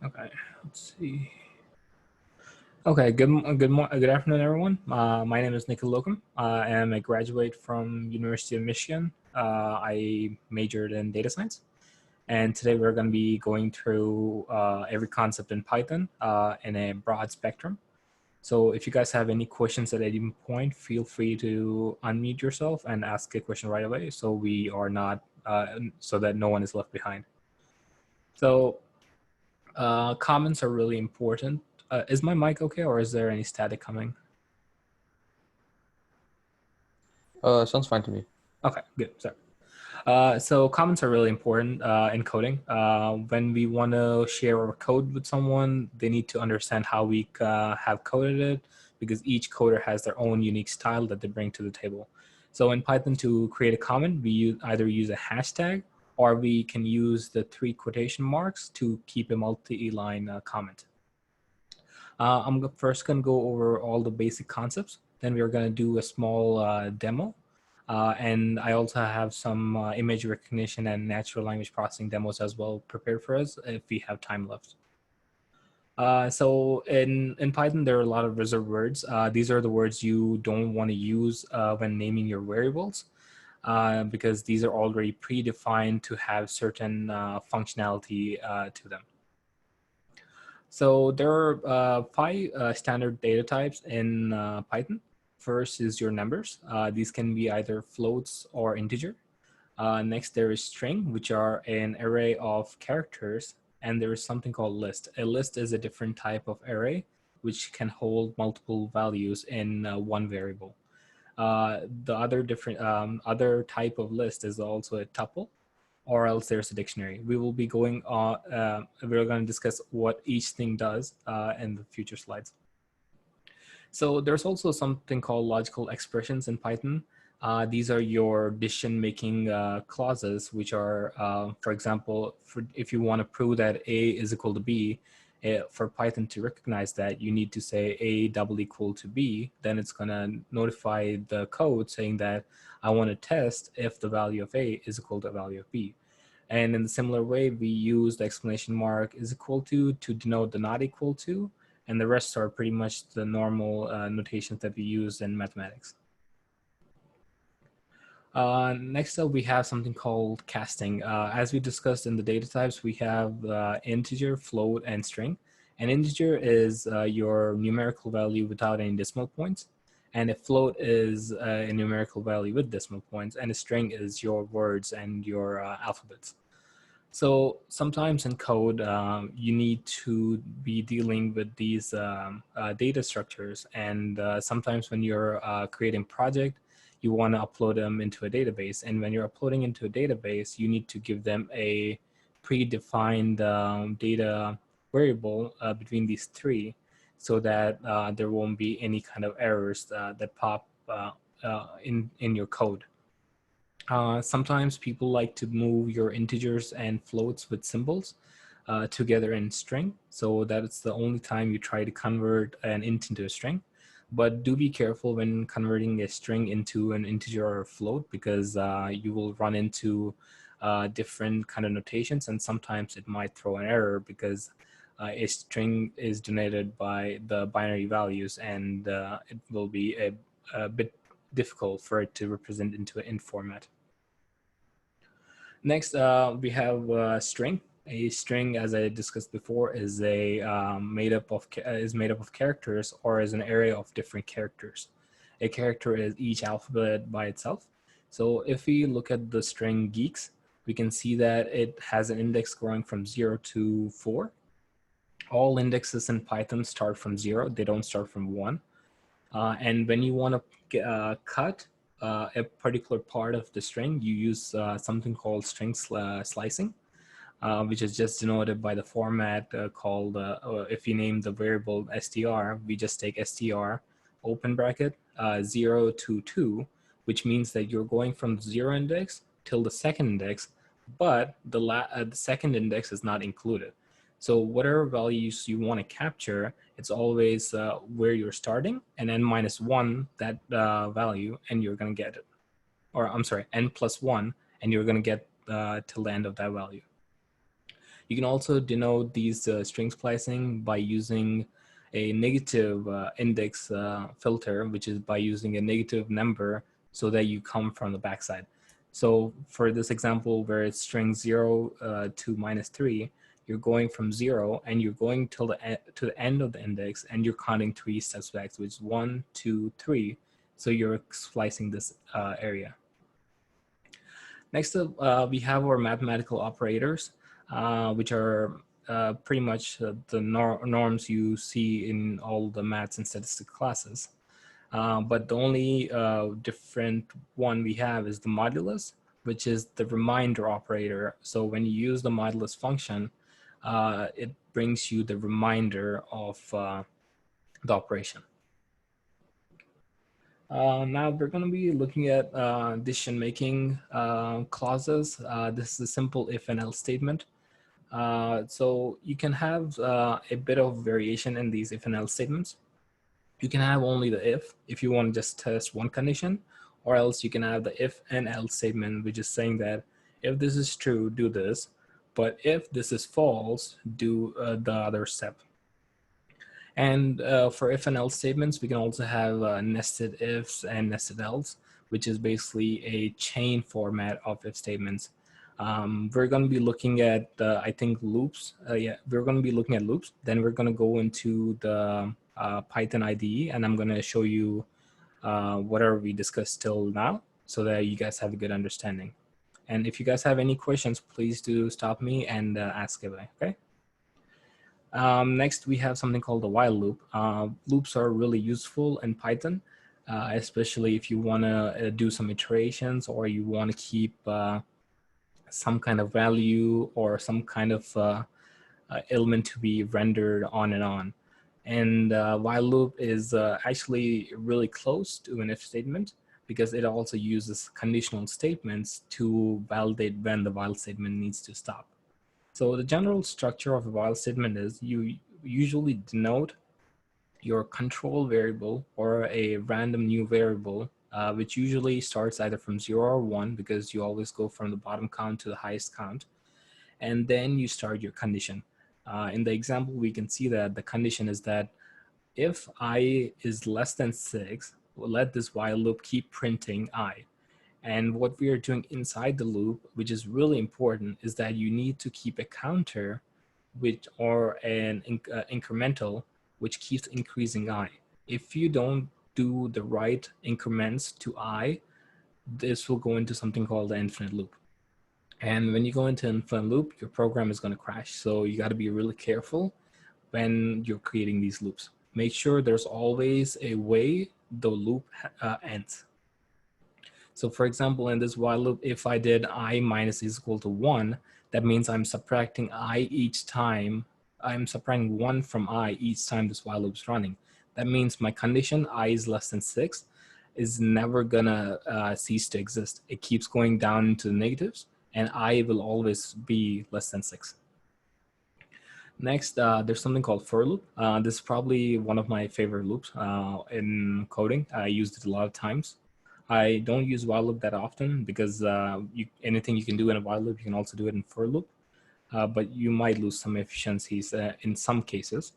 Okay, let's see. Okay, good afternoon, everyone. My name is Nikhil Locum. I am a graduate from University of Michigan. I majored in data science, and today we're going to be going through every concept in Python in a broad spectrum. So if you guys have any questions at any point, feel free to unmute yourself and ask a question right away, so we are not so that no one is left behind. So comments are really important. Is my mic okay, or is there any static coming? Sounds fine to me. Okay, good. Sorry. So comments are really important in coding. When we want to share our code with someone, they need to understand how we have coded it, because each coder has their own unique style that they bring to the table. So in Python, to create a comment, we either use a hashtag, or we can use the 3 quotation marks to keep a multi-line comment. I'm first going to go over all the basic concepts. Then we're going to do a small demo. And I also have some image recognition and natural language processing demos as well prepared for us if we have time left. So in Python, there are a lot of reserved words. These are the words you don't want to use when naming your variables, because these are already predefined to have certain functionality to them. So there are 5 standard data types in Python. First is your numbers. These can be either floats or integer. Next, there is string, which are an array of characters. And there is something called list. A list is a different type of array, which can hold multiple values in one variable. The other type of list is also a tuple, or else there's a dictionary. We will be going on, we're going to discuss what each thing does in the future slides. So there's also something called logical expressions in Python. These are your decision-making clauses, which are, for example, if you want to prove that A is equal to B, for Python to recognize that, you need to say A double equal to B. Then it's going to notify the code saying that I want to test if the value of A is equal to the value of B. And in a similar way, we use the exclamation mark is equal to denote the not equal to, and the rest are pretty much the normal notations that we use in mathematics. Next up, we have something called casting. As we discussed in the data types, we have integer, float, and string. An integer is your numerical value without any decimal points. And a float is a numerical value with decimal points. And a string is your words and your alphabets. So sometimes in code, you need to be dealing with these data structures. And sometimes when you're creating project, you want to upload them into a database. And when you're uploading into a database, you need to give them a predefined data variable between these 3, so that there won't be any kind of errors that pop in your code. Sometimes people like to move your integers and floats with symbols together in string. So that's the only time you try to convert an int into a string. But do be careful when converting a string into an integer or a float, because you will run into different kind of notations, and sometimes it might throw an error because a string is denoted by the binary values, and it will be a bit difficult for it to represent into an int format. Next, we have string. A string, as I discussed before, is made up of characters, or is an array of different characters. A character is each alphabet by itself. So if we look at the string geeks, we can see that it has an index going from 0 to 4. All indexes in Python start from 0. They don't start from 1. And when you want to cut a particular part of the string, you use something called string slicing, which is just denoted by the format called, if you name the variable str, we just take str, open bracket, 0 to 2, which means that you're going from the 0 index till the second index, but the second index is not included. So whatever values you want to capture, it's always where you're starting, and n minus 1, that value, and you're going to get it. Or I'm sorry, n plus 1, and you're going to get till the end of that value. You can also denote these string splicing by using a negative index filter, which is by using a negative number so that you come from the backside. So for this example, where it's string 0 to -3, you're going from 0 and you're going till to the end of the index, and you're counting 3 steps back, which is 1, 2, 3. So you're splicing this area. Next up, we have our mathematical operators, which are pretty much the norms you see in all the maths and statistics classes. But the only different one we have is the modulus, which is the reminder operator. So when you use the modulus function, it brings you the reminder of the operation. Now we're going to be looking at decision-making clauses. This is a simple if and else statement. So you can have a bit of variation in these if and else statements. You can have only the if you want to just test one condition, or else you can have the if and else statement, which is saying that if this is true, do this, but if this is false, do the other step. And for if and else statements, we can also have nested ifs and nested else, which is basically a chain format of if statements. We're going to be looking at, I think, loops. Yeah, we're going to be looking at loops. Then we're going to go into the Python IDE, and I'm going to show you whatever we discussed till now so that you guys have a good understanding. And if you guys have any questions, please do stop me and ask away, okay? Next, we have something called the while loop. Loops are really useful in Python, especially if you want to do some iterations, or you want to keep some kind of value or some kind of element to be rendered on and on. And while loop is actually really close to an if statement, because it also uses conditional statements to validate when the while statement needs to stop. So the general structure of a while statement is you usually denote your control variable or a random new variable, which usually starts either from 0 or 1, because you always go from the bottom count to the highest count. And then you start your condition. In the example, we can see that the condition is that if I is less than 6, we'll let this while loop keep printing I. And what we are doing inside the loop, which is really important, is that you need to keep a counter or an incremental, which keeps increasing I. If you don't do the right increments to I, this will go into something called the infinite loop. And when you go into infinite loop, your program is going to crash. So you got to be really careful when you're creating these loops. Make sure there's always a way the loop ends. So for example, in this while loop, if I did I minus is equal to 1, that means I'm subtracting I each time. I'm subtracting 1 from I each time this while loop is running. That means my condition, I is less than 6, is never gonna cease to exist. It keeps going down into the negatives, and I will always be less than 6. Next, there's something called for loop. This is probably one of my favorite loops in coding. I used it a lot of times. I don't use while loop that often because anything you can do in a while loop, you can also do it in for loop, but you might lose some efficiencies in some cases.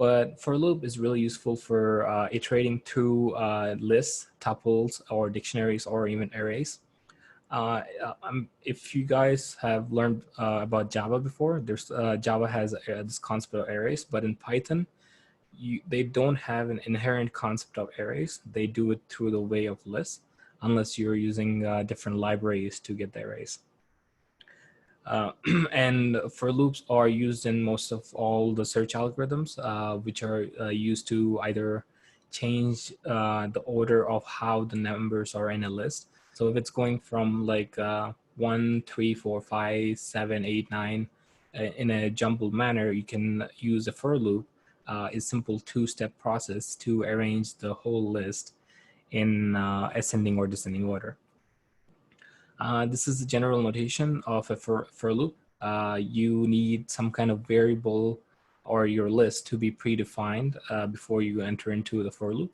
But for loop is really useful for iterating through lists, tuples, or dictionaries, or even arrays. If you guys have learned about Java before, Java has this concept of arrays, but in Python, they don't have an inherent concept of arrays. They do it through the way of lists, unless you're using different libraries to get the arrays. And for loops are used in most of all the search algorithms, which are used to either change the order of how the numbers are in a list. So if it's going from like 1, 3, 4, 5, 7, 8, 9 in a jumbled manner, you can use a for loop. Is simple two-step process to arrange the whole list in ascending or descending order. This is the general notation of a for loop. You need some kind of variable or your list to be predefined before you enter into the for loop.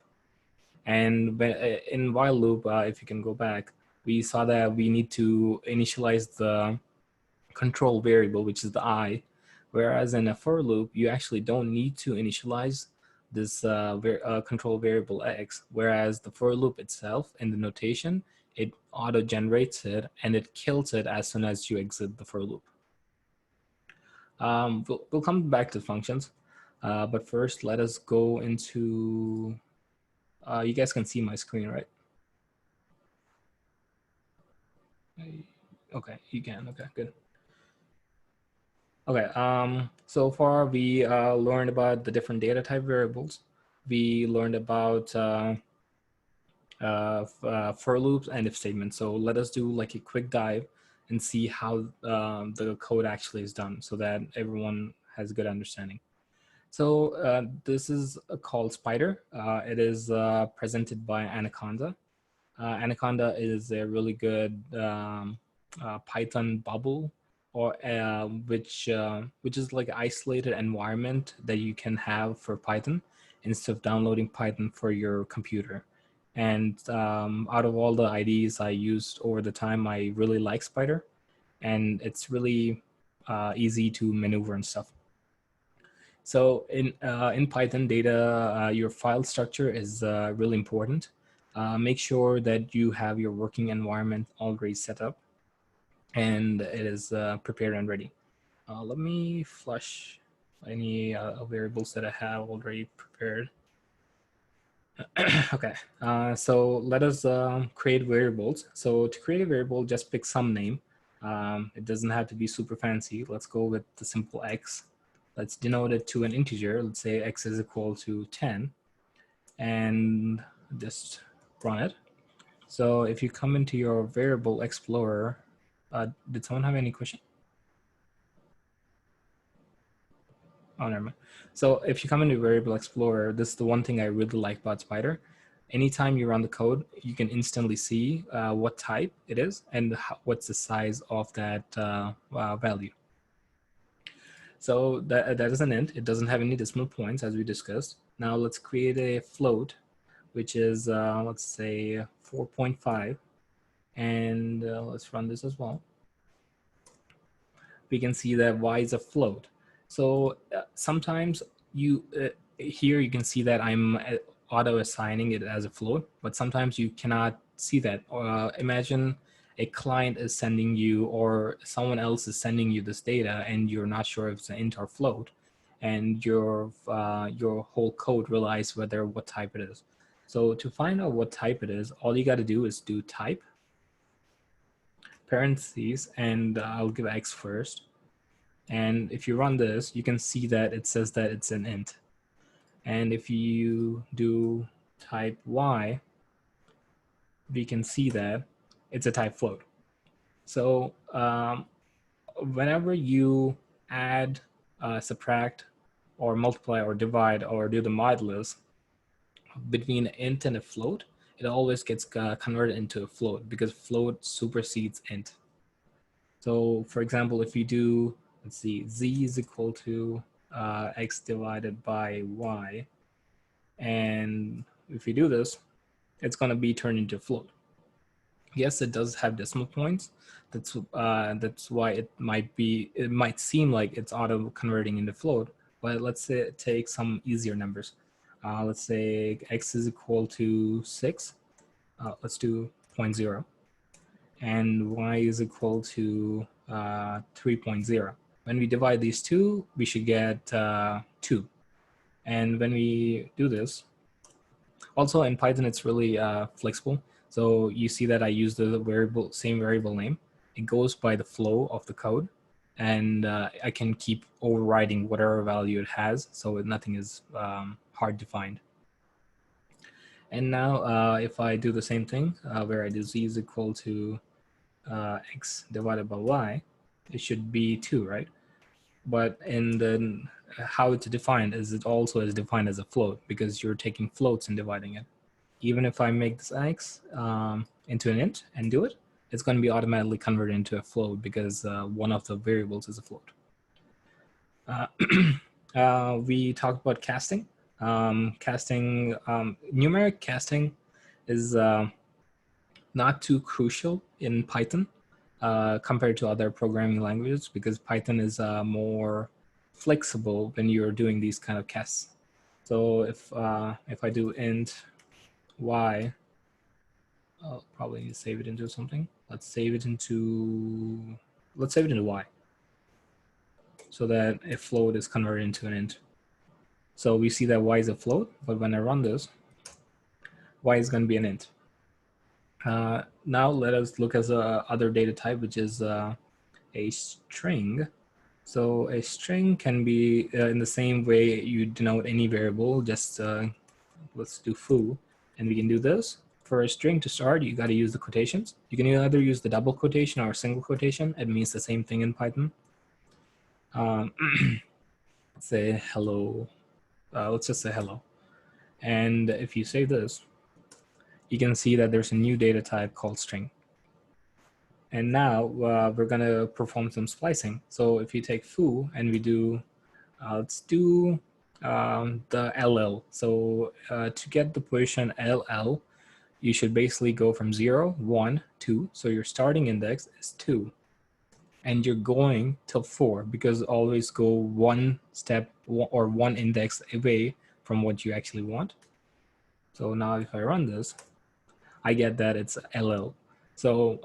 And in while loop, if you can go back, we saw that we need to initialize the control variable, which is the I, whereas in a for loop, you actually don't need to initialize this control variable X, whereas the for loop itself in the notation, it auto generates it and it kills it as soon as you exit the for loop. We'll come back to functions, but first let us go into, you guys can see my screen, right? Okay, you can, okay, good. Okay, so far we learned about the different data type variables. We learned about for loops and if statements. So let us do like a quick dive and see how the code actually is done so that everyone has a good understanding. So this is called Spider. It is presented by Anaconda. Anaconda is a really good Python bubble, or which is like an isolated environment that you can have for Python instead of downloading Python for your computer. And out of all the IDEs I used over the time, I really like Spider, and it's really easy to maneuver and stuff. So in Python, data, your file structure is really important. Make sure that you have your working environment already set up and it is prepared and ready. Let me flush any variables that I have already prepared. Okay, so let us create variables. So to create a variable, just pick some name. It doesn't have to be super fancy. Let's go with the simple X. Let's denote it to an integer. Let's say X is equal to 10 and just run it. So if you come into your variable explorer, did someone have any question? Oh, never mind. So if you come into variable explorer, this is the one thing I really like about Spider. Anytime you run the code, you can instantly see what type it is and what's the size of that value. So that is an int. It doesn't have any decimal points as we discussed. Now let's create a float, which is, let's say 4.5. And let's run this as well. We can see that y is a float. So sometimes here you can see that I'm auto assigning it as a float, but sometimes you cannot see that. Imagine a client is sending you, or someone else is sending you this data and you're not sure if it's an int or float, and your whole code relies whether what type it is. So to find out what type it is, all you got to do is do type parentheses, and I'll give X first. And if you run this, you can see that it says that it's an int. And if you do type Y, we can see that it's a type float. So whenever you add, subtract, or multiply, or divide, or do the modulus between an int and a float, it always gets converted into a float because float supersedes int. So for example, if you do, let's see, z is equal to x divided by y, and if you do this, it's going to be turned into a float. Yes, it does have decimal points. That's why it might seem like it's auto converting into float. But let's say take some easier numbers. Let's say x is equal to 6. Let's do 0.0. And y is equal to 3.0. When we divide these two, we should get 2. And when we do this, also in Python, it's really flexible. So you see that I use the same variable name. It goes by the flow of the code, and I can keep overriding whatever value it has, so nothing is hard to find. And now if I do the same thing, where I do z is equal to x divided by y, it should be 2, right? But in the how it's defined is it also is defined as a float because you're taking floats and dividing it. Even if I make this x into an int and do it, it's going to be automatically converted into a float because one of the variables is a float. We talked about casting. Numeric casting is not too crucial in Python. compared to other programming languages, because Python is more flexible when you're doing these kind of casts. So if I do int y, I'll probably need to save it into something. Let's save it into y, so that a float is converted into an int. So we see that y is a float, but when I run this, y is going to be an int. Now let us look at the other data type, which is a string. So a string can be in the same way you denote any variable. Just let's do foo, and we can do this. For a string to start, you got to use the quotations. You can either use the double quotation or a single quotation. It means the same thing in Python. Let's say hello. Let's just say hello. And if you say this, you can see that there's a new data type called string. And now we're going to perform some splicing. So if you take foo and we do, let's do the LL. So to get the position LL, you should basically go from 0, 1, 2. So your starting index is 2. And you're going till 4, because always go one step or one index away from what you actually want. So now if I run this, I get that it's LL. So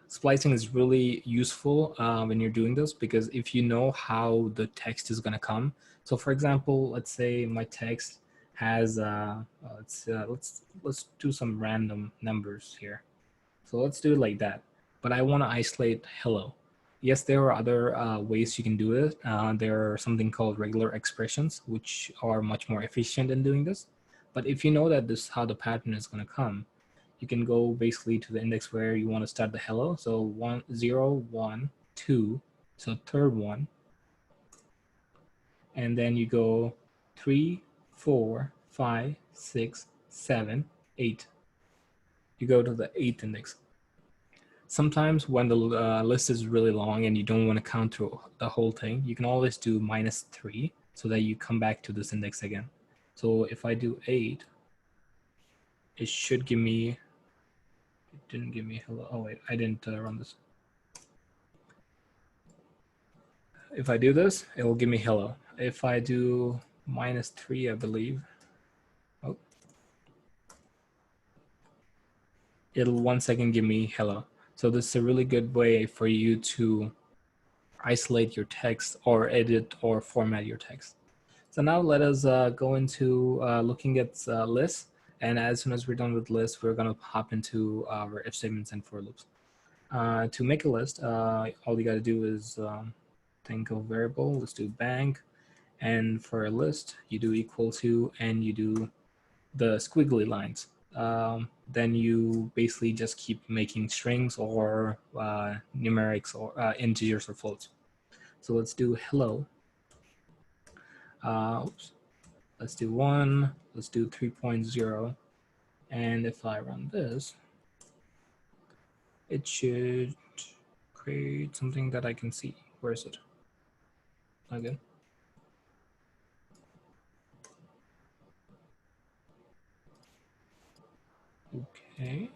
splicing is really useful when you're doing this, because if you know how the text is going to come. So for example, let's say my text has let's do some random numbers here. So let's do it like that. But I want to isolate hello. Yes, there are other ways you can do it. There are something called regular expressions, which are much more efficient in doing this. But if you know that this is how the pattern is going to come, you can go basically to the index where you want to start the hello. So 1, 0, 1, 2, so third one. And then you go 3, 4, 5, 6, 7, 8. You go to the 8th index. Sometimes when the list is really long and you don't want to count through the whole thing, you can always do -3 so that you come back to this index again. So if I do 8, it should give me, it didn't give me hello. Oh wait, I didn't run this. If I do this, it will give me hello. If I do -3, I believe, oh, it'll once again give me hello. So this is a really good way for you to isolate your text or edit or format your text. So now let us go into looking at lists. And as soon as we're done with lists, we're going to hop into our if statements and for loops. To make a list, all you got to do is think of variable. Let's do bank. And for a list, you do equal to, and you do the squiggly lines. Then you basically just keep making strings or numerics or integers or floats. So let's do hello. Oops. Let's do 1. Let's do 3.0. And if I run this, it should create something that I can see. Where is it? Again. Okay.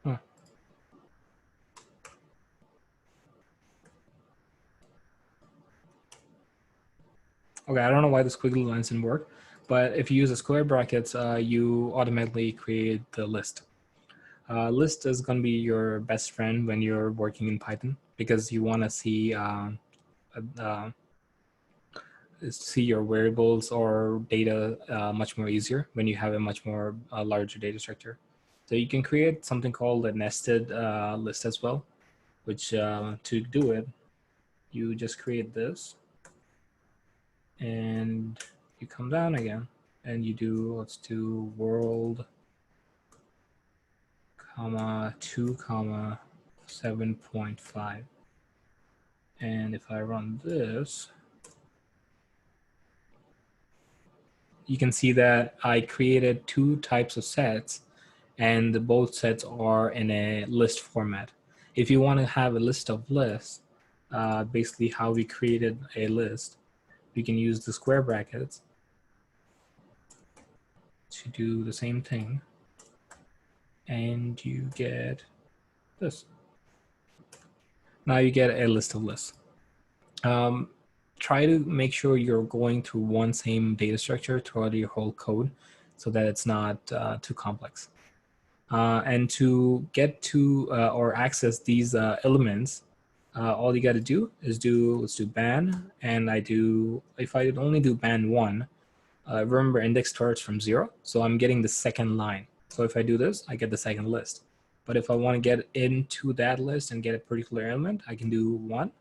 Huh. Okay, I don't know why the squiggly lines didn't work, but if you use the square brackets, you automatically create the list. List is going to be your best friend when you're working in Python, because you want to see your variables or data much more easier when you have a much more larger data structure. So you can create something called a nested list as well, which to do it, you just create this and you come down again and you do, let's do world, comma 2, comma 7.5. And if I run this, you can see that I created 2 types of sets, and both sets are in a list format. If you want to have a list of lists, basically how we created a list, we can use the square brackets. to do the same thing, and you get this. Now you get a list of lists. Try to make sure you're going through one same data structure throughout your whole code so that it's not too complex. And to get to or access these elements, all you got to do is let's do ban. And if I only do ban 1, remember index starts from 0. So I'm getting the second line. So if I do this, I get the second list. But if I want to get into that list and get a particular element, I can do 1.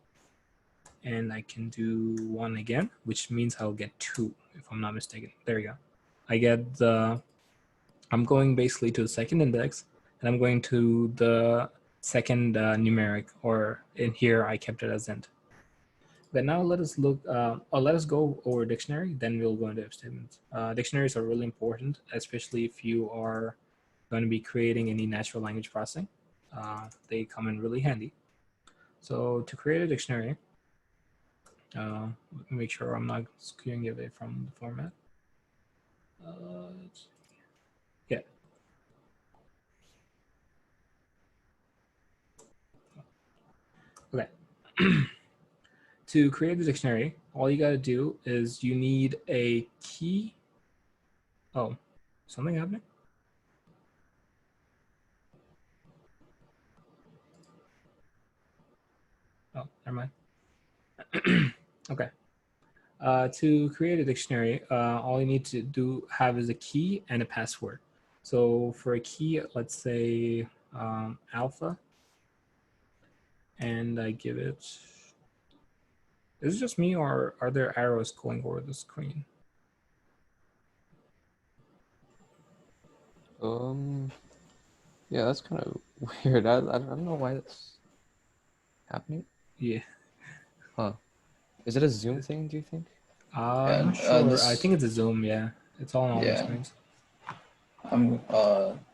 And I can do 1 again, which means I'll get 2, if I'm not mistaken. There you go. I'm going basically to the second index, and I'm going to the second numeric, or in here I kept it as int. But now let us let us go over dictionary, then we'll go into if statements. Dictionaries are really important, especially if you are going to be creating any natural language processing. They come in really handy. So to create a dictionary, let me make sure I'm not skewing away from the format. Yeah. Okay. To create the dictionary, all you got to do is you need a key. Oh, something happening? Oh, never mind. Okay. To create a dictionary, all you need to have is a key and a password. So for a key, let's say alpha, and I give it. Is it just me, or are there arrows going over the screen? Yeah, that's kind of weird. I don't know why that's happening. Yeah. Huh. Is it a Zoom thing, do you think? I'm not sure. I think it's a zoom. Yeah, it's all on all the screens.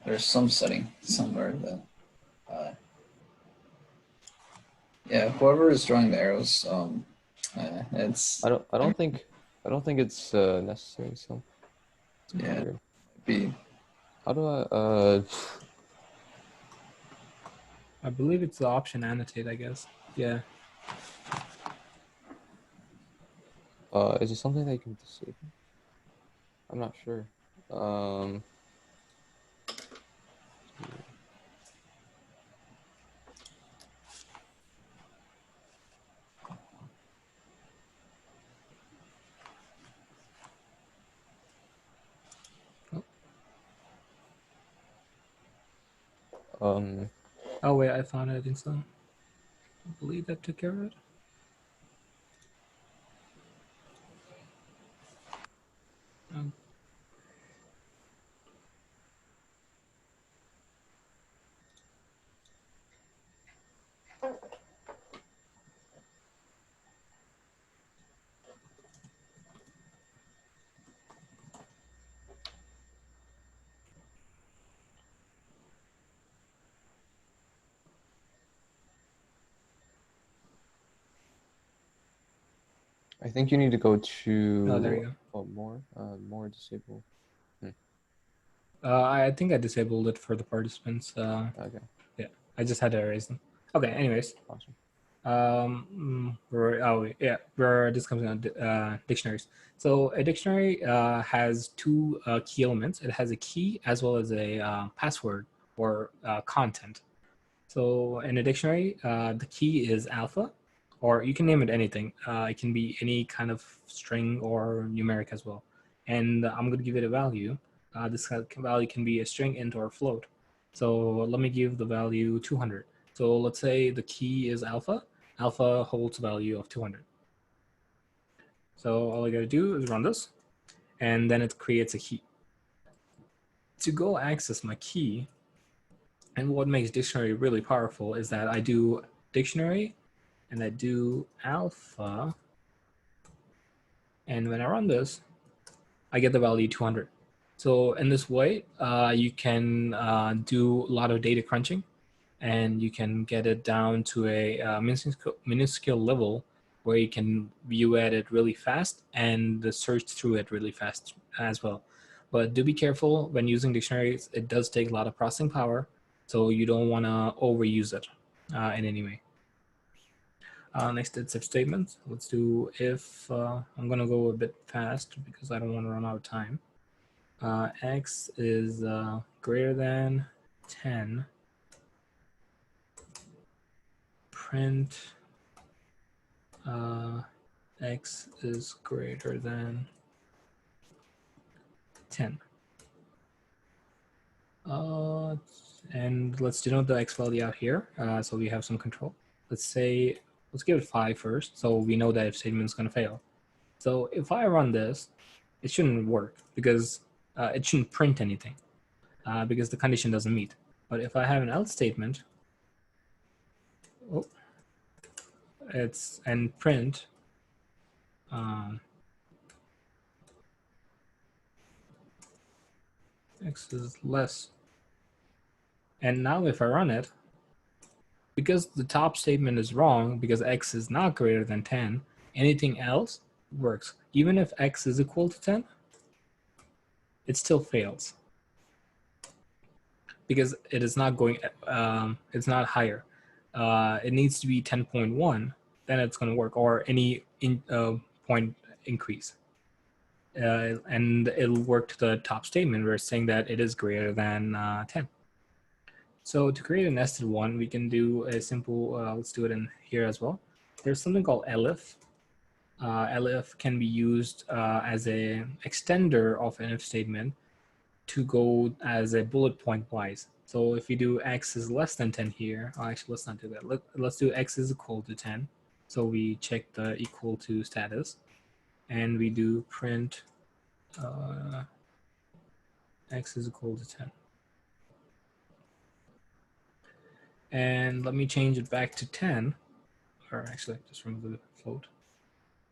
There's some setting somewhere that yeah, whoever is drawing the arrows, it's I don't think it's necessary, so it's kind of yeah, weird. be How do I I believe it's the option annotate, I guess. Yeah. is it something that you can disable? I'm not sure. Oh wait, I found it. I think so. I believe that took care of it. I think you need to go to Oh, there you go. more disable. I think I disabled it for the participants. Okay. Yeah, I just had to erase them. Okay, anyways. Awesome. We're discussing on dictionaries. So a dictionary has two key elements. It has a key as well as a password or content. So in a dictionary, the key is alpha, or you can name it anything. It can be any kind of string or numeric as well. And I'm going to give it a value. This value can be a string, int, or float. So let me give the value 200. So let's say the key is alpha. Alpha holds a value of 200. So all I got to do is run this, and then it creates a key. To go access my key, and what makes dictionary really powerful is that I do dictionary and I do alpha, and when I run this, I get the value 200. So in this way, you can do a lot of data crunching, and you can get it down to a minuscule level where you can view at it really fast and search through it really fast as well. But do be careful when using dictionaries. It does take a lot of processing power, so you don't want to overuse it in any way. Next, it's if statements. Let's do if. I'm going to go a bit fast because I don't want to run out of time. X is greater than 10. Print X is greater than 10. And let's denote the X value out here so we have some control. Let's give it 5 first, so we know that if statement is going to fail. So if I run this, it shouldn't work because it shouldn't print anything because the condition doesn't meet. But if I have an else statement, and print X is less. And now if I run it, because the top statement is wrong, because X is not greater than 10, anything else works. Even if X is equal to 10, it still fails because it is not going, it's not higher. It needs to be 10.1, then it's going to work, or any point increase. And it'll work to the top statement where it's saying that it is greater than 10. So to create a nested one, we can do a simple, let's do it in here as well. There's something called elif. Elif can be used as a extender of an if statement to go as a bullet point wise. So if we do X is less than 10 here, actually let's not do that. Let's do X is equal to 10. So we check the equal to status and we do print X is equal to 10. And let me change it back to 10, or actually just remove the float.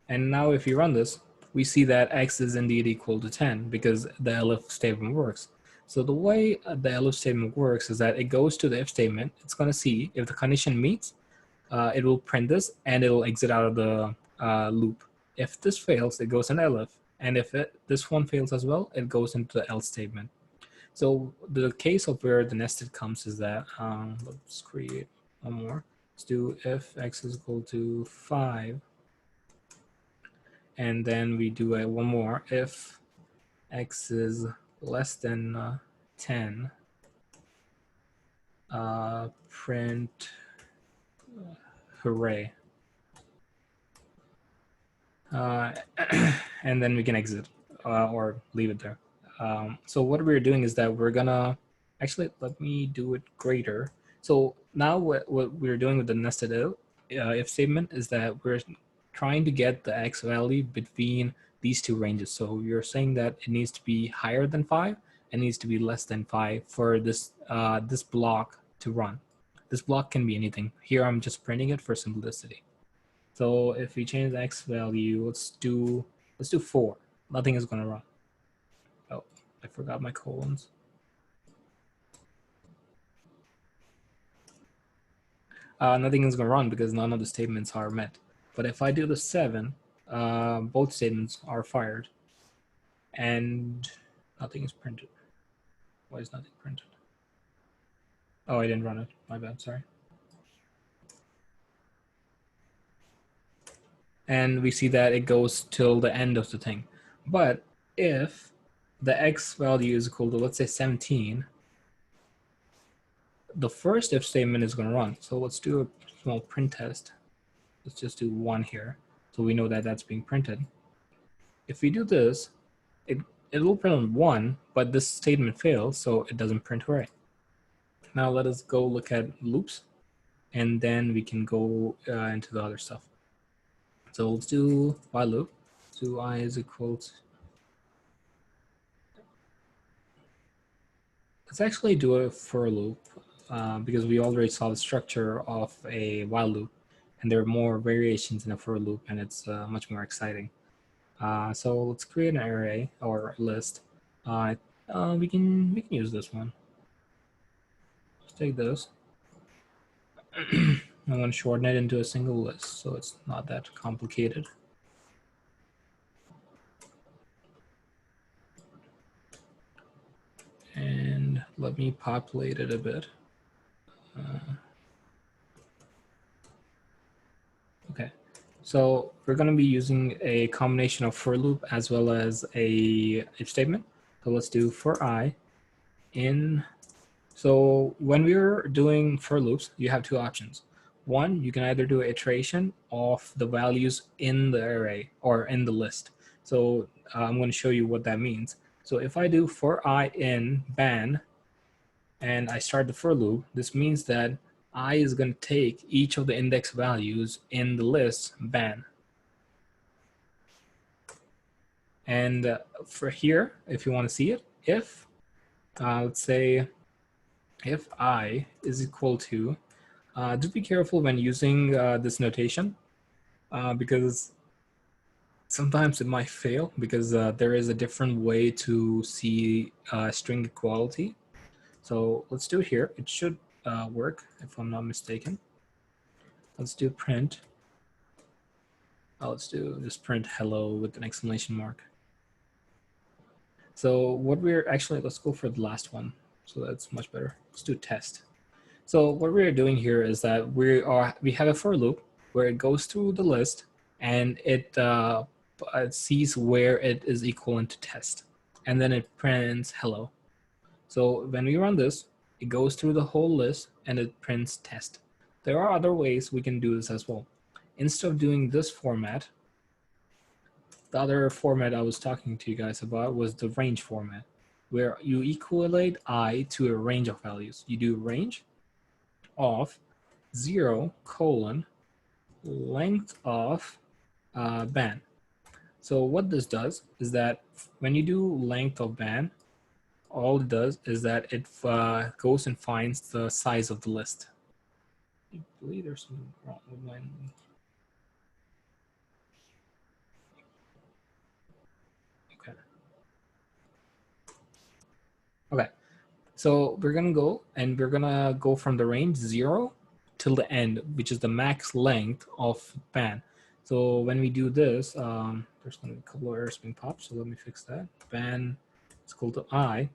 And now if you run this, we see that X is indeed equal to 10 because the elif statement works. So the way the elif statement works is that it goes to the if statement. It's going to see if the condition meets, it will print this and it will exit out of the loop. If this fails, it goes in elif. And if this one fails as well, it goes into the else statement. So the case of where the nested comes is that, let's create one more. Let's do if X is equal to 5. And then we do one more if X is less than 10, print hooray. And then we can exit or leave it there. So what we're doing is that we're gonna, actually let me do it greater. So now what we're doing with the nested if statement is that we're trying to get the X value between these two ranges. So you're saying that it needs to be higher than 5 and needs to be less than 5 for this this block to run. This block can be anything. Here I'm just printing it for simplicity. So if we change the X value, let's do 4. Nothing is going to run. Oh, I forgot my colons. Nothing is going to run because none of the statements are met. But if I do the 7, both statements are fired and nothing is printed. Why is nothing printed? Oh, I didn't run it. My bad, sorry. And we see that it goes till the end of the thing. But if the X value is equal to, let's say 17, the first if statement is going to run. So let's do a small print test. Let's just do 1 here. So we know that that's being printed. If we do this, it will print 1, but this statement fails, so it doesn't print hooray. Now let us go look at loops, and then we can go into the other stuff. So let's do while loop. Let's do I is equal to, let's actually do a for loop because we already saw the structure of a while loop, and there are more variations in a for loop, and it's much more exciting. So let's create an array or a list. We can use this one. Let's take this. I'm going to shorten it into a single list, so it's not that complicated. let me populate it a bit. Okay, so we're going to be using a combination of for loop as well as a if statement. So let's do for I in. So when we're doing for loops, you have two options. One, you can either do an iteration of the values in the array or in the list. So I'm going to show you what that means. So if I do for I in ban and I start the for loop, this means that I is going to take each of the index values in the list ban. And for here, if you want to see it, if, let's say, if I is equal to, just be careful when using this notation because sometimes it might fail because there is a different way to see string equality. So let's do it here. It should work if I'm not mistaken. Let's do print. Let's do just print hello with an exclamation mark. So what we're actually, let's go for the last one. So that's much better. Let's do test. So what we're doing here is that we have a for loop where it goes through the list and it sees where it is equivalent to test, and then it prints hello. So when we run this, it goes through the whole list and it prints test. There are other ways we can do this as well. Instead of doing this format, the other format I was talking to you guys about was the range format, where you equate I to a range of values. You do range of 0 colon length of ban. So what this does is that when you do length of ban, all it does is that it goes and finds the size of the list. I believe there's something wrong with mine. Okay, so we're gonna go and we're gonna go from the range 0 till the end, which is the max length of ban. So when we do this, there's gonna be a couple of errors being popped, so let me fix that. Ban is equal to I.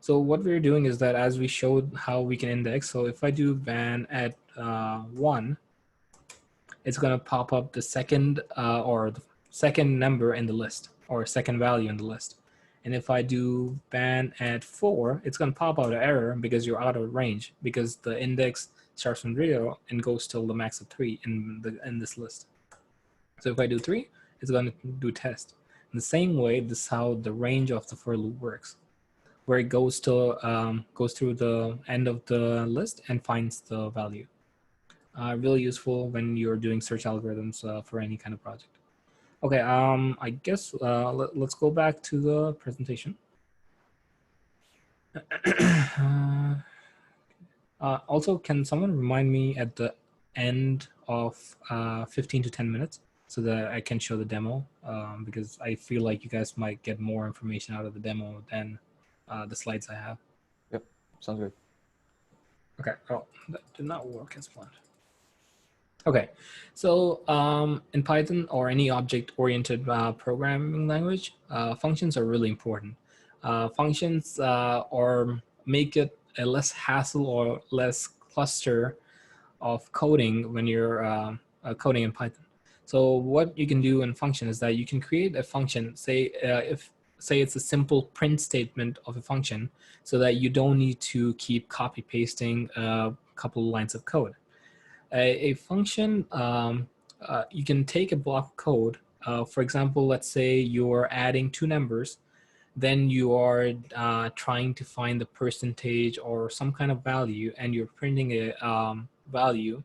So what we're doing is that as we showed how we can index, so if I do ban at 1, it's gonna pop up the second or the second number in the list or second value in the list. And if I do ban at 4, it's going to pop out an error because you're out of range because the index starts from 0 and goes till the max of 3 in this list. So if I do 3, it's going to do test. In the same way, this is how the range of the for loop works, where it goes through the end of the list and finds the value. Really useful when you're doing search algorithms for any kind of project. Okay, I guess let's go back to the presentation. Also, can someone remind me at the end of 15 to 10 minutes so that I can show the demo? Because I feel like you guys might get more information out of the demo than the slides I have. Yep, sounds good. Okay, oh, that did not work as planned. Okay, so in Python or any object-oriented programming language, functions are really important. Functions or make it a less hassle or less cluster of coding when you're coding in Python. So what you can do in function is that you can create a function, say it's a simple print statement of a function so that you don't need to keep copy pasting a couple of lines of code. A function, you can take a block of code. For example, let's say you're adding 2 numbers, then you are trying to find the percentage or some kind of value, and you're printing a value,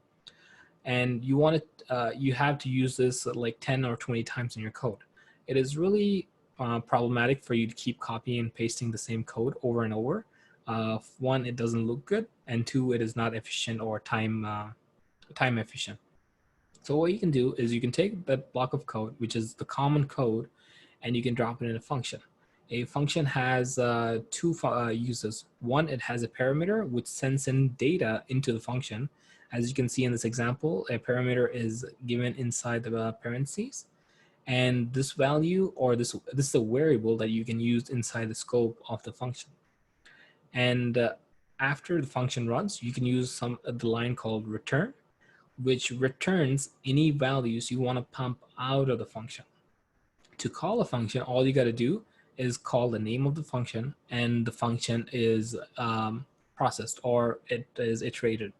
and you have to use this like 10 or 20 times in your code. It is really problematic for you to keep copying and pasting the same code over and over. One, it doesn't look good, and 2, it is not efficient or time efficient. So what you can do is you can take that block of code, which is the common code, and you can drop it in a function. A function has two uses. One, it has a parameter which sends in data into the function. As you can see in this example, a parameter is given inside the parentheses. And this value, or this is a variable that you can use inside the scope of the function. And after the function runs, you can use the line called return, which returns any values you want to pump out of the function. To call a function, all you got to do is call the name of the function, and the function is processed, or it is iterated.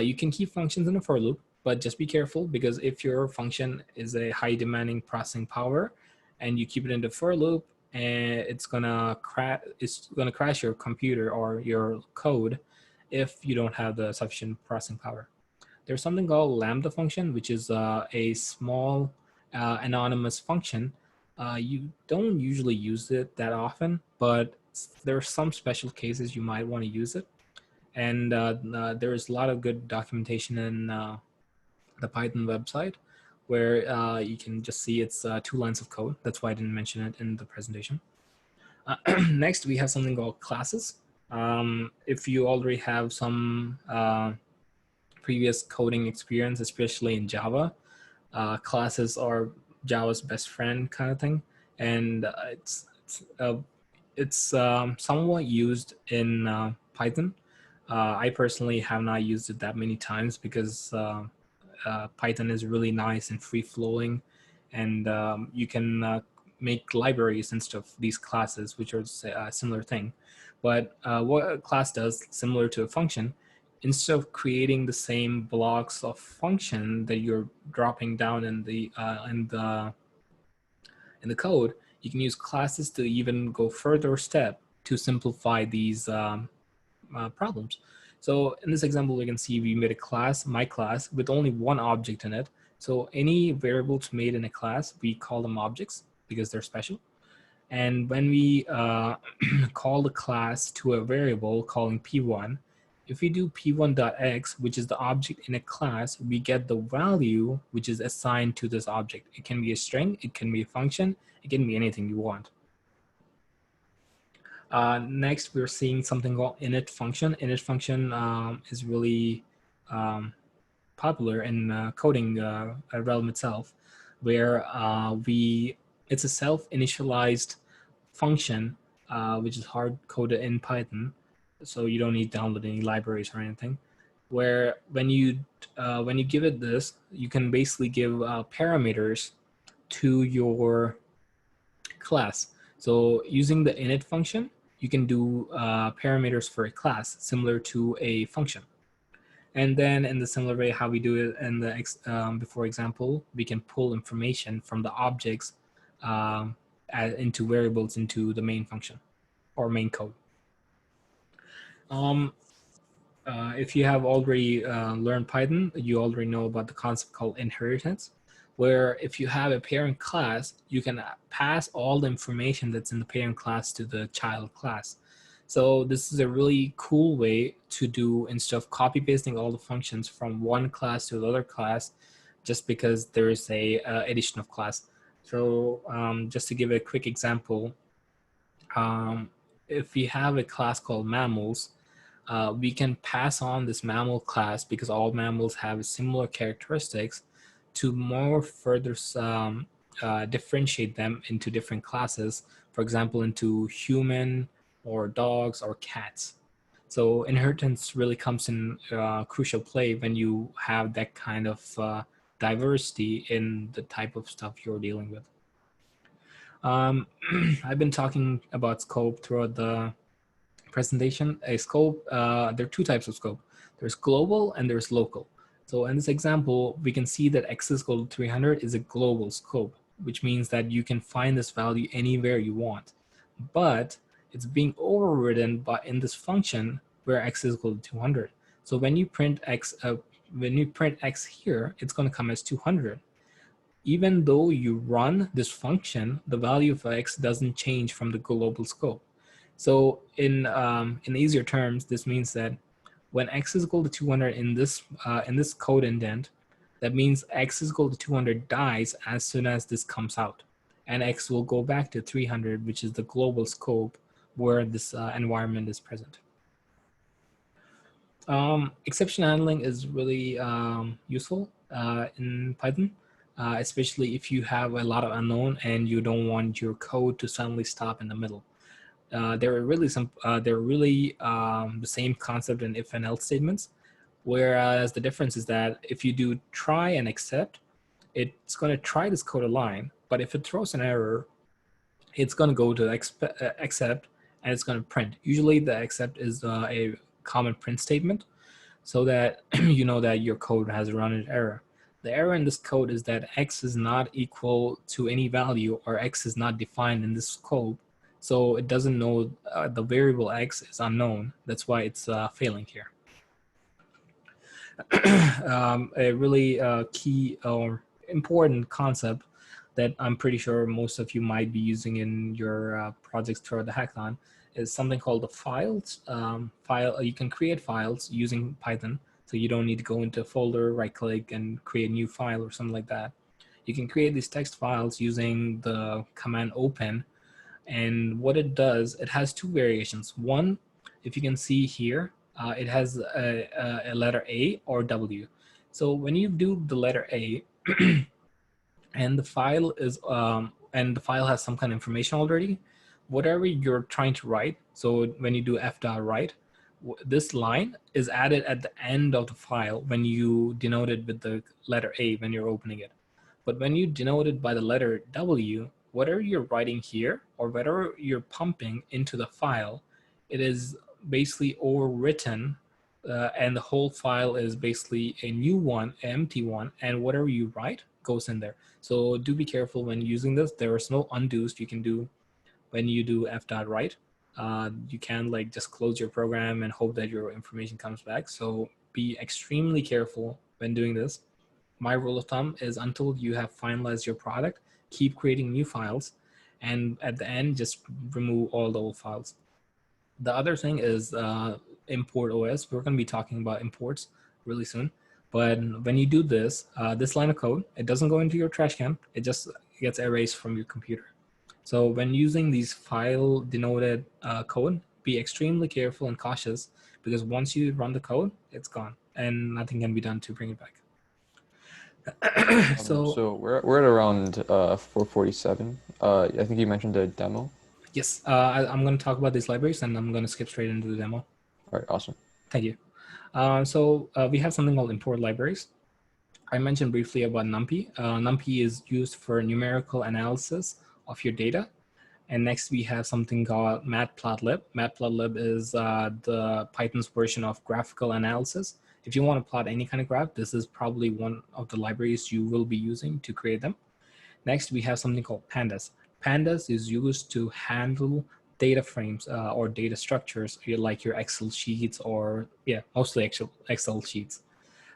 You can keep functions in a for loop, but just be careful, because if your function is a high demanding processing power and you keep it in the for loop, and it's gonna crash your computer or your code if you don't have the sufficient processing power. There's something called lambda function, which is a small anonymous function. You don't usually use it that often, but there are some special cases you might want to use it. And there's a lot of good documentation in the Python website, where you can just see it's 2 lines of code. That's why I didn't mention it in the presentation. Next, we have something called classes. If you already have some previous coding experience, especially in Java, classes are Java's best friend kind of thing. And it's somewhat used in Python. I personally have not used it that many times, because Python is really nice and free flowing, and you can make libraries and stuff, these classes, which are a similar thing. But what a class does, similar to a function, instead of creating the same blocks of function that you're dropping down in the code, you can use classes to even go further step to simplify these problems. So in this example, we can see we made a class, my class, with only one object in it. So any variables made in a class, we call them objects because they're special. And when we call the class to a variable calling p1, if we do p1.x, which is the object in a class, we get the value which is assigned to this object. It can be a string, it can be a function, it can be anything you want. Next, we're seeing something called init function. Init function is really popular in coding realm itself, where it's a self-initialized function, which is hard-coded in Python, so you don't need to download any libraries or anything. Where when you give it this, you can basically give parameters to your class. So using the init function, you can do parameters for a class similar to a function. And then in the similar way how we do it in the before example, we can pull information from the objects into variables into the main function or main code. If you have already learned Python, you already know about the concept called inheritance, where if you have a parent class, you can pass all the information that's in the parent class to the child class. So this is a really cool way to do, instead of copy pasting all the functions from one class to the other class, just because there is a addition of class. So just to give a quick example, if we have a class called mammals, we can pass on this mammal class, because all mammals have similar characteristics, to more further differentiate them into different classes, for example, into human or dogs or cats. So inheritance really comes in crucial play when you have that kind of diversity in the type of stuff you're dealing with. I've been talking about scope throughout the presentation. A scope, there are 2 types of scope. There's global and there's local. So in this example, we can see that x is equal to 300 is a global scope, which means that you can find this value anywhere you want. But it's being overridden in this function where x is equal to 200. So when you print x here, it's going to come as 200. Even though you run this function, the value of x doesn't change from the global scope. So in easier terms, this means that when x is equal to 200 in this code indent, that means x is equal to 200 dies as soon as this comes out, and x will go back to 300, which is the global scope where this environment is present. Exception handling is really useful in Python, especially if you have a lot of unknown and you don't want your code to suddenly stop in the middle. they're really the same concept in if and else statements. Whereas the difference is that if you do try and accept, it's going to try this code a line, but if it throws an error, it's going to go to accept, and it's going to print. Usually the accept is a common print statement, so that you know that your code has run an error. The error in this code is that x is not equal to any value, or x is not defined in this code. So it doesn't know the variable x is unknown. That's why it's failing here. A really key or important concept that I'm pretty sure most of you might be using in your projects throughout the hackathon is something called the files. You can create files using Python, so you don't need to go into a folder, right click, and create a new file or something like that. You can create these text files using the command open, and what it does, it has two variations. One, if you can see here, it has a letter A or W. So when you do the letter A, and the file has some kind of information already, whatever you're trying to write, so when you do f.write, this line is added at the end of the file when you denote it with the letter A when you're opening it. But when you denote it by the letter W, whatever you're writing here or whatever you're pumping into the file, it is basically overwritten, and the whole file is basically a new one, an empty one, and whatever you write goes in there. So do be careful when using this. There is no undos you can do when you do f.write. You can like just close your program and hope that your information comes back. So be extremely careful when doing this. My rule of thumb is until you have finalized your product, keep creating new files, and at the end, just remove all the old files. The other thing is import OS. We're going to be talking about imports really soon. But when you do this, this line of code, it doesn't go into your trash can. It just gets erased from your computer. So when using these file denoted code, be extremely careful and cautious, because once you run the code, it's gone and nothing can be done to bring it back. So we're at around 447. I think you mentioned a demo. Yes, I'm going to talk about these libraries and I'm going to skip straight into the demo. All right, awesome. Thank you. We have something called import libraries. I mentioned briefly about NumPy. NumPy is used for numerical analysis of your data. And next we have something called matplotlib. Matplotlib is the Python's version of graphical analysis. If you want to plot any kind of graph, this is probably one of the libraries you will be using to create them. Next, we have something called pandas. Pandas is used to handle data frames or data structures, like your Excel sheets or, mostly Excel sheets.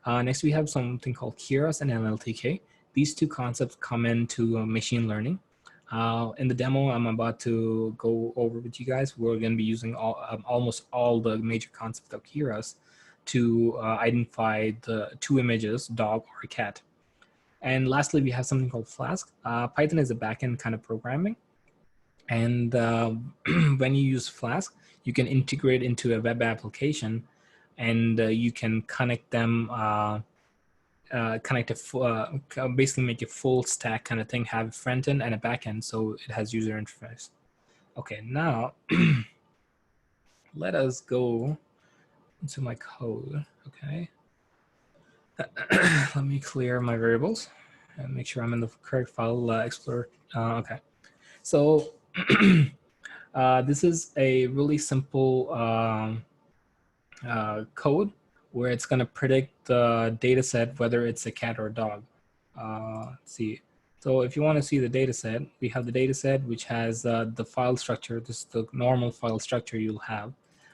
Next, we have something called Keras and NLTK. These two concepts come into machine learning. In the demo I'm about to go over with you guys, we're going to be using almost all the major concepts of Keras to identify the two images, dog or cat. And lastly, we have something called Flask. Python is a backend kind of programming. And when you use Flask, you can integrate into a web application, and you can connect them, basically make a full stack kind of thing, have a front end and a back end, so it has user interface. Okay, now let us go into my code. Okay. Let me clear my variables and make sure I'm in the correct file explorer. Okay, so this is a really simple code where it's going to predict the data set, whether it's a cat or a dog. Let's see. So if you want to see the data set, we have the data set, which has the file structure. This is the normal file structure you'll have,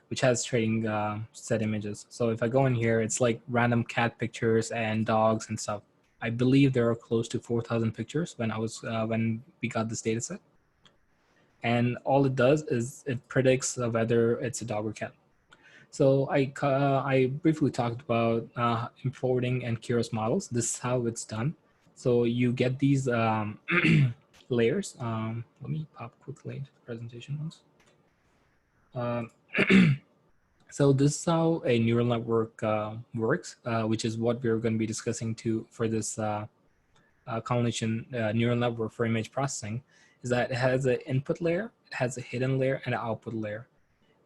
which has trading set images. So if I go in here, it's like random cat pictures and dogs and stuff. I believe there are close to 4,000 pictures when we got this data set. And all it does is it predicts whether it's a dog or cat. So I briefly talked about importing and Keras models. This is how it's done. So you get these layers. Let me pop quickly into the presentation once. So this is how a neural network works, which is what we're going to be discussing for this convolution neural network for image processing. Is that it has an input layer it has a hidden layer and an output layer.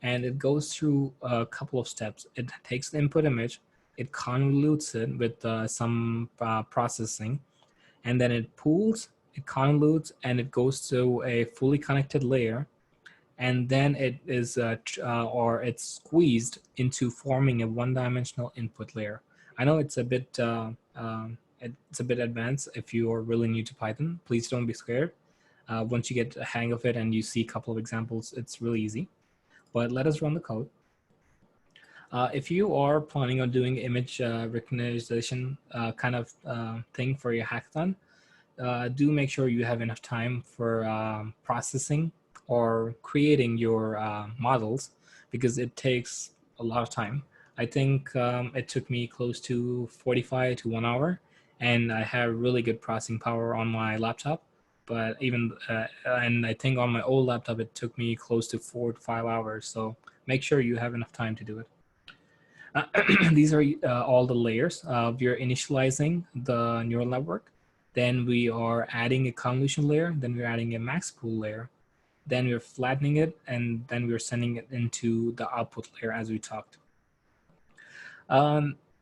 And it goes through a couple of steps. It takes the input image, it convolutes it with some processing, and then it pools, it convolutes, and it goes to a fully connected layer, and then it is or it's squeezed into forming a one-dimensional input layer. I know it's a bit advanced. If you are really new to Python, please don't be scared. Once you get a hang of it and you see a couple of examples, it's really easy. But let us run the code. If you are planning on doing image recognition kind of thing for your hackathon, do make sure you have enough time for processing or creating your models, because it takes a lot of time. I think it took me close to 45 to 1 hour, and I have really good processing power on my laptop. But even, and I think on my old laptop, it took me close to 4 to 5 hours. So make sure you have enough time to do it. These are all the layers. We are initializing the neural network. Then we are adding a convolution layer. Then we're adding a max pool layer. Then we're flattening it. And then we're sending it into the output layer as we talked.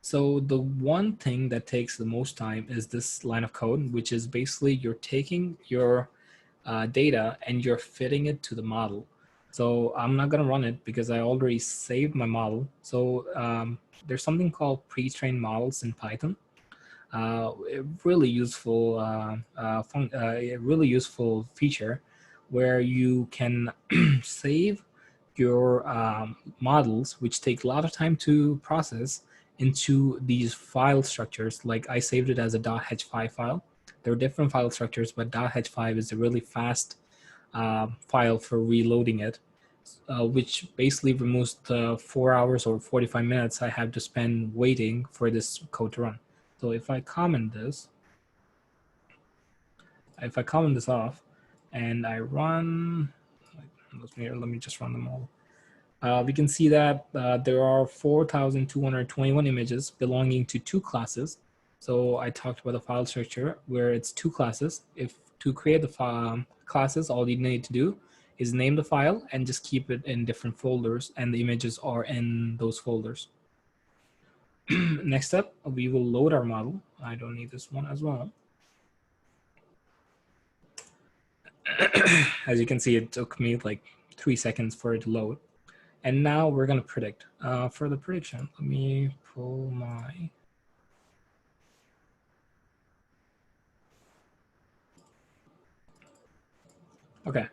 So the one thing that takes the most time is this line of code, which is basically you're taking your data and you're fitting it to the model. So I'm not going to run it because I already saved my model. So there's something called pre-trained models in Python. A really useful feature where you can save your models, which take a lot of time to process, into these file structures. Like I saved it as a .h5 file. There are different file structures, but .h5 is a really fast file for reloading it, which basically removes the 4 hours or 45 minutes I have to spend waiting for this code to run. So if I comment this off and I run, let me just run them all. We can see that there are 4,221 images belonging to 2 classes. So I talked about the file structure where it's 2 classes. If to create the classes, all you need to do is name the file and just keep it in different folders, and the images are in those folders. Next up, we will load our model. I don't need this one as well. As you can see, it took me like 3 seconds for it to load. And now we're going to predict. For the prediction, let me pull my... Okay,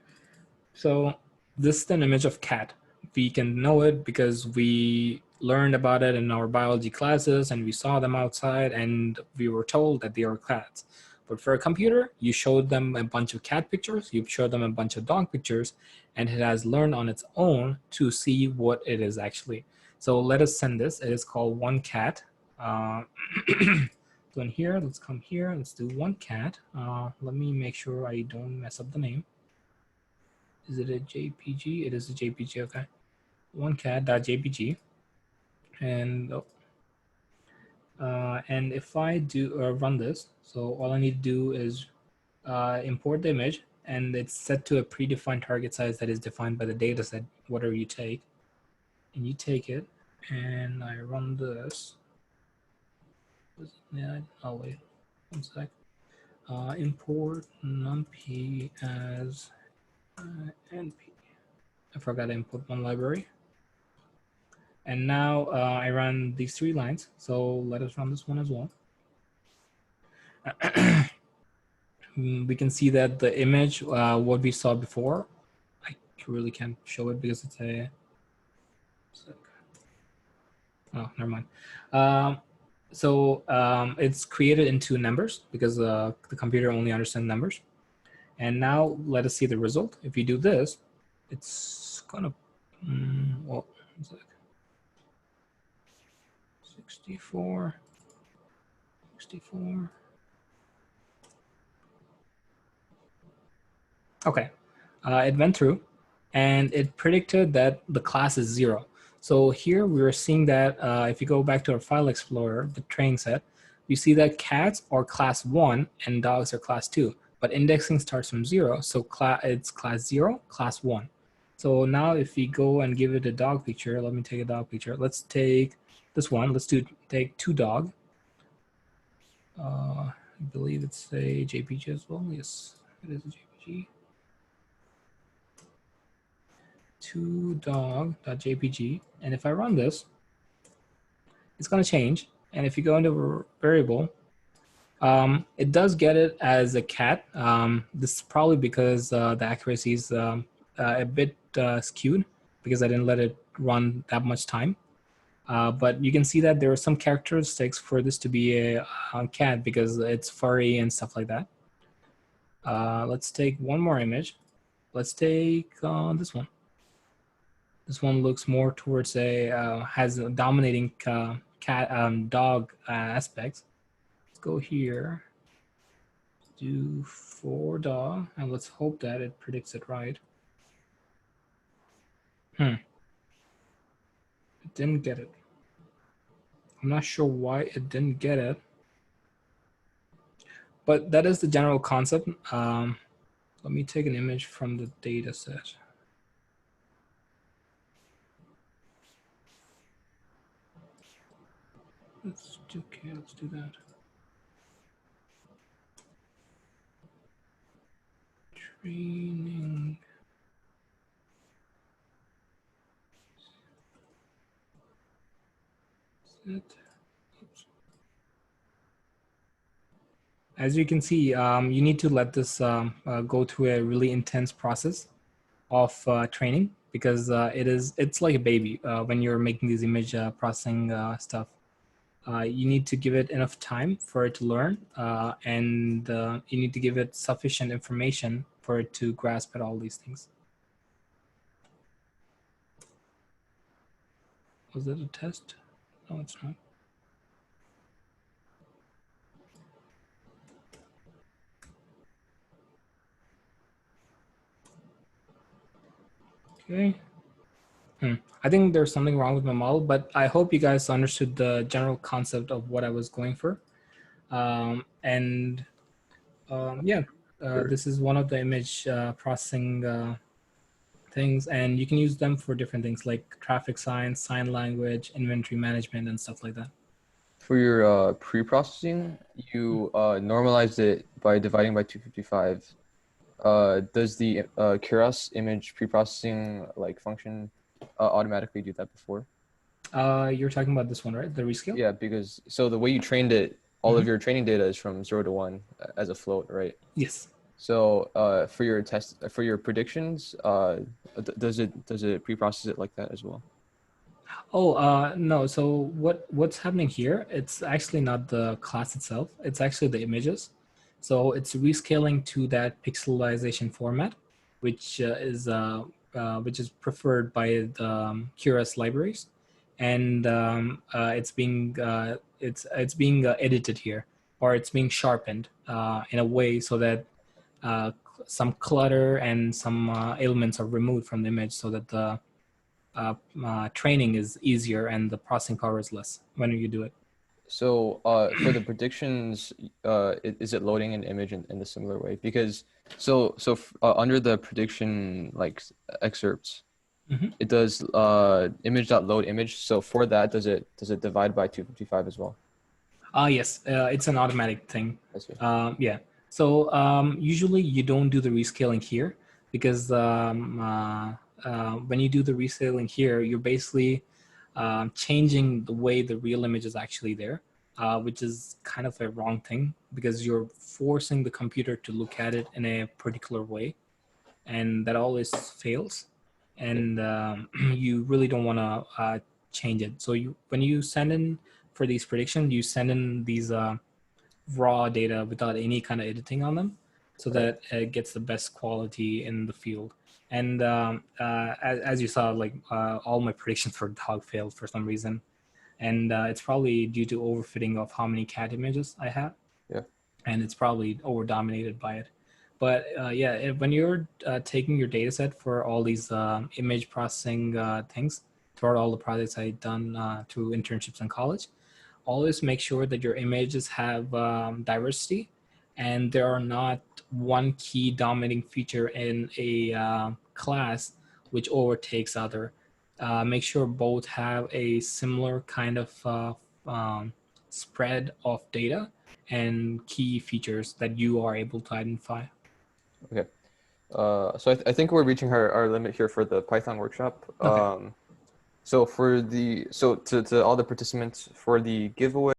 so this is an image of cat. We can know it because we learned about it in our biology classes and we saw them outside and we were told that they are cats. But for a computer, you showed them a bunch of cat pictures, you showed them a bunch of dog pictures, and it has learned on its own to see what it is actually. So let us send this. It is called one cat. So in here, let's come here. Let's do one cat. Let me make sure I don't mess up the name. Is it a JPG? It is a JPG, okay. One cat.jpg. And if I do run this, so all I need to do is import the image, and it's set to a predefined target size that is defined by the data set, whatever you take. And you take it, and I run this. Yeah, oh wait, one sec. Import numpy as np. I forgot to import one library. And now I run these 3 lines. So let us run this one as well. We can see that the image, what we saw before, I really can't show it because it's a, oh, never mind. It's created into numbers because the computer only understands numbers. And now let us see the result. If you do this, it's gonna, well, it's like 64. Okay, it went through and it predicted that the class is 0. So here we are seeing that if you go back to our file explorer, the training set, you see that cats are class 1 and dogs are class 2. but indexing starts from 0. So it's class 0, class 1. So now if we go and give it a dog picture, let me take a dog picture. Let's take this one. Let's take 2dog. I believe it's a JPG as well. Yes, it is a JPG. 2dog.jpg. And if I run this, it's going to change. And if you go into variable, it does get it as a cat. This is probably because the accuracy is a bit skewed because I didn't let it run that much time. But you can see that there are some characteristics for this to be a cat because it's furry and stuff like that. Let's take one more image. Let's take this one. This one looks more towards has a dominating dog aspects. Let's go here, do 4dog, and let's hope that it predicts it right. It didn't get it. I'm not sure why it didn't get it, but that is the general concept. Let me take an image from the data set. Let's do that. Training. Set. As you can see, you need to let this go through a really intense process of training because it's like a baby when you're making these image processing stuff. You need to give it enough time for it to learn, and you need to give it sufficient information for it to grasp at all these things. Was that a test? No, it's not. Okay. I think there's something wrong with my model, but I hope you guys understood the general concept of what I was going for. This is one of the image processing things, and you can use them for different things like traffic signs, sign language, inventory management, and stuff like that. For your pre-processing, you normalized it by dividing by 255. Does the Keras image pre-processing function automatically do that before? You're talking about this one, right? The rescale? Yeah, because so the way you trained it, all of your training data is from 0 to 1 as a float, right? Yes. So for your predictions, does it pre-process it like that as well? Oh, no. So what's happening here? It's actually not the class itself. It's actually the images. So it's rescaling to that pixelization format, which is preferred by the Keras libraries, and it's being edited here, or it's being sharpened in a way so that some clutter and some elements are removed from the image, so that the training is easier and the processing power is less when you do it. So for the predictions, is it loading an image in a similar way? Because under the prediction excerpts, it does image.load image. So for that, does it divide by 255 as well? Yes, it's an automatic thing. I see. Yeah. So usually you don't do the rescaling here because when you do the rescaling here, you're basically changing the way the real image is actually there, which is kind of a wrong thing because you're forcing the computer to look at it in a particular way, and that always fails. And you really don't want to change it. So when you send in for these predictions, you send in these raw data without any kind of editing on them, so that it gets the best quality in the field. And as you saw, all my predictions for dog failed for some reason, and it's probably due to overfitting of how many cat images I have. Yeah. And it's probably over dominated by it. But when you're taking your data set for all these image processing things throughout all the projects I've done through internships in college, always make sure that your images have diversity and there are not one key dominating feature in a class which overtakes other. Make sure both have a similar kind of spread of data and key features that you are able to identify. Okay. So I think we're reaching our limit here for the Python workshop. Okay. So to all the participants for the giveaway.